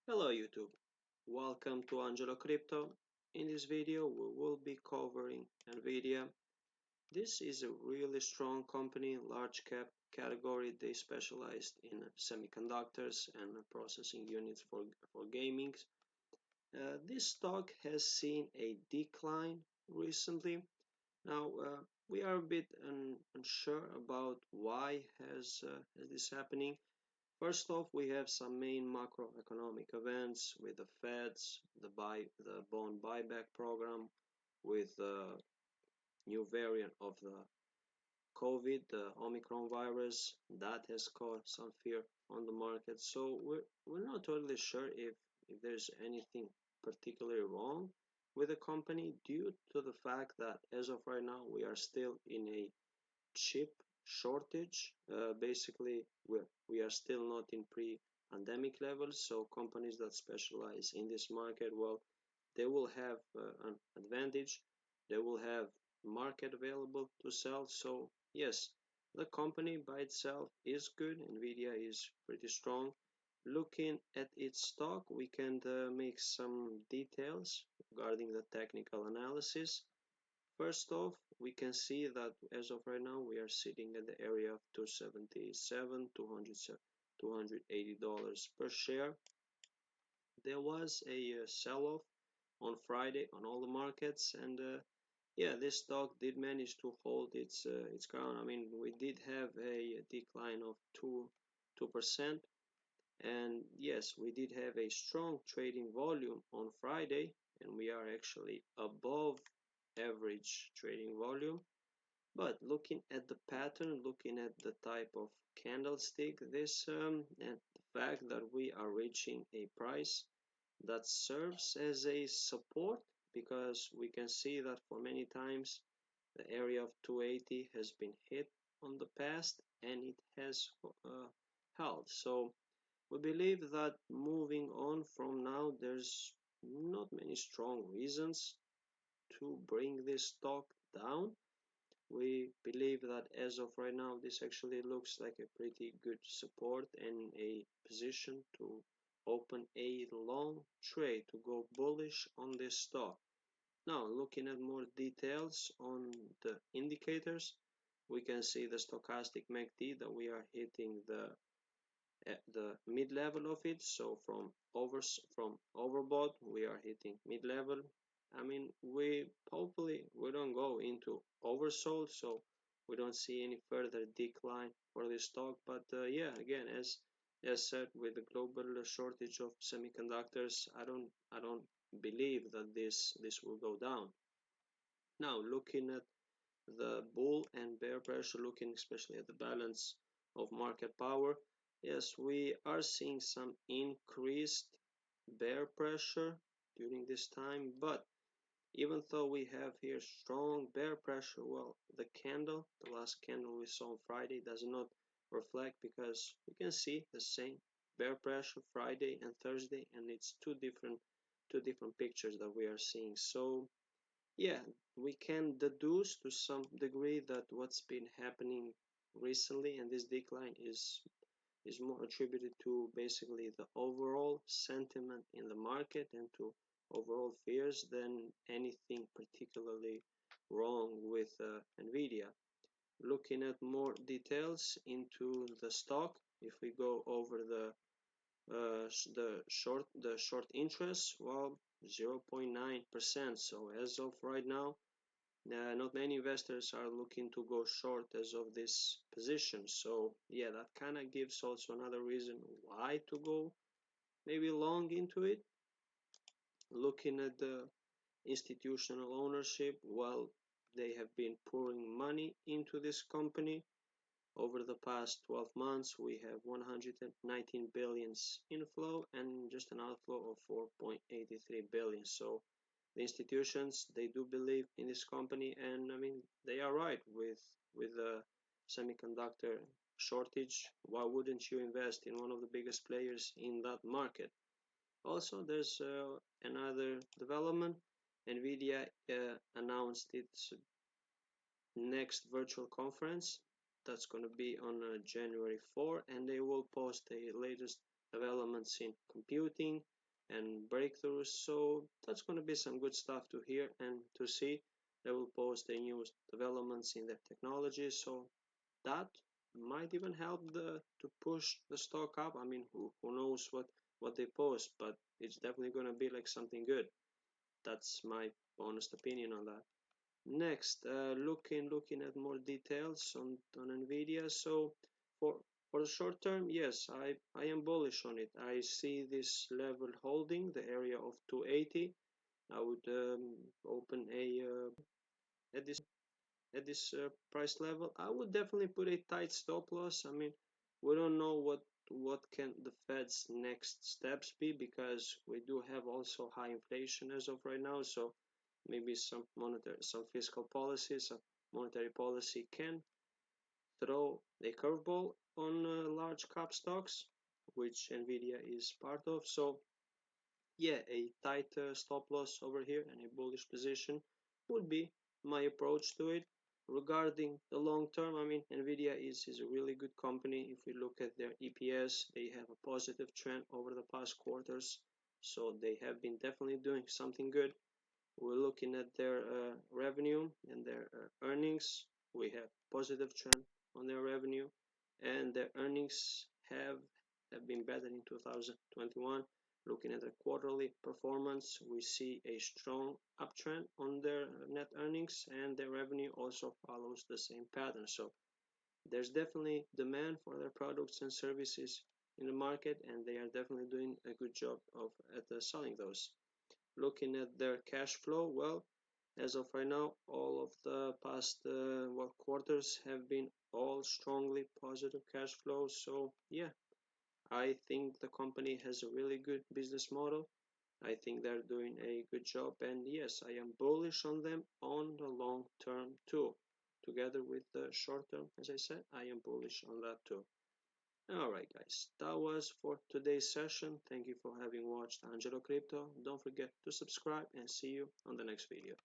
Hello YouTube, welcome to Angelo Crypto. In this video we will be covering Nvidia. This is a really strong company, large cap category. They specialized in semiconductors and processing units for gaming. This stock has seen a decline recently. Now we are a bit unsure about why has this happening. First off, we have some main macroeconomic events with the Feds, the bond buyback program, with the new variant of the COVID, the Omicron virus, that has caused some fear on the market. So we're not totally sure if there's anything particularly wrong with the company due to the fact that as of right now we are still in a chip shortage. Basically, we are still not in pre-pandemic levels, so companies that specialize in this market, well, they will have an advantage. They will have market available to sell. So yes, the company by itself is good. Nvidia is pretty strong. Looking at its stock, we can make some details regarding the technical analysis. First off, we can see that as of right now, we are sitting at the area of 277, $280 per share. There was a sell-off on Friday on all the markets, and yeah, this stock did manage to hold its ground. I mean, we did have a decline of 2%, and yes, we did have a strong trading volume on Friday, and we are actually above average trading volume. But looking at the pattern, looking at the type of candlestick, this and the fact that we are reaching a price that serves as a support, because we can see that for many times the area of 280 has been hit on the past and it has held. So we believe that moving on from now, there's not many strong reasons to bring this stock down. We believe that as of right now, this actually looks like a pretty good support and a position to open a long trade to go bullish on this stock. Now, looking at more details on the indicators, we can see the stochastic MACD that we are hitting at the mid level of it. So from overbought, we are hitting mid level. I mean, we hopefully we don't go into oversold, so we don't see any further decline for this stock. But yeah, again, as said, with the global shortage of semiconductors, I don't believe that this will go down. Now, looking at the bull and bear pressure, looking especially at the balance of market power, yes, we are seeing some increased bear pressure during this time, but even though we have here strong bear pressure, well, the last candle we saw on Friday does not reflect, because we can see the same bear pressure Friday and Thursday, and it's two different pictures that we are seeing. So yeah, we can deduce to some degree that what's been happening recently and this decline is more attributed to basically the overall sentiment in the market and to overall fears than anything particularly wrong with Nvidia. Looking at more details into the stock, if we go over the short interest, well, 0.9%. So as of right now, not many investors are looking to go short as of this position. So yeah, that kind of gives also another reason why to go maybe long into it. Looking at the institutional ownership, well, they have been pouring money into this company. Over the past 12 months, we have 119 billions inflow and just an outflow of 4.83 billion. So the institutions, they do believe in this company, and I mean they are right with the semiconductor shortage. Why wouldn't you invest in one of the biggest players in that market? Also, there's another development. Nvidia announced its next virtual conference. That's going to be on January 4, and they will post the latest developments in computing, and breakthroughs. So that's going to be some good stuff to hear and to see. They will post the newest developments in their technology. So that might even help to push the stock up. I mean, who knows what they post, but it's definitely going to be like something good. That's my honest opinion on that. Next, looking at more details on Nvidia. So for the short term, yes, I am bullish on it. I see this level holding the area of 280. I would open a at this price level. I would definitely put a tight stop loss. I mean, we don't know what can the Fed's next steps be, because we do have also high inflation as of right now. So maybe some fiscal policy, some monetary policy can throw a curveball on large cap stocks, which Nvidia is part of. So yeah, a tight stop loss over here and a bullish position would be my approach to it. Regarding the long term, I mean, Nvidia is a really good company. If we look at their EPS, they have a positive trend over the past quarters, so they have been definitely doing something good. We're looking at their revenue and their earnings. We have positive trend on their revenue, and their earnings have been better in 2021. Looking at their quarterly performance, we see a strong uptrend on their net earnings, and their revenue also follows the same pattern. So there's definitely demand for their products and services in the market, and they are definitely doing a good job of at selling those. Looking at their cash flow, well, as of right now, all of the past quarters have been all strongly positive cash flows. So yeah, I think the company has a really good business model. I think they're doing a good job, and yes, I am bullish on them on the long term too. Together with the short term, as I said, I am bullish on that too. Alright guys, that was for today's session. Thank you for having watched Angelo Crypto. Don't forget to subscribe and see you on the next video.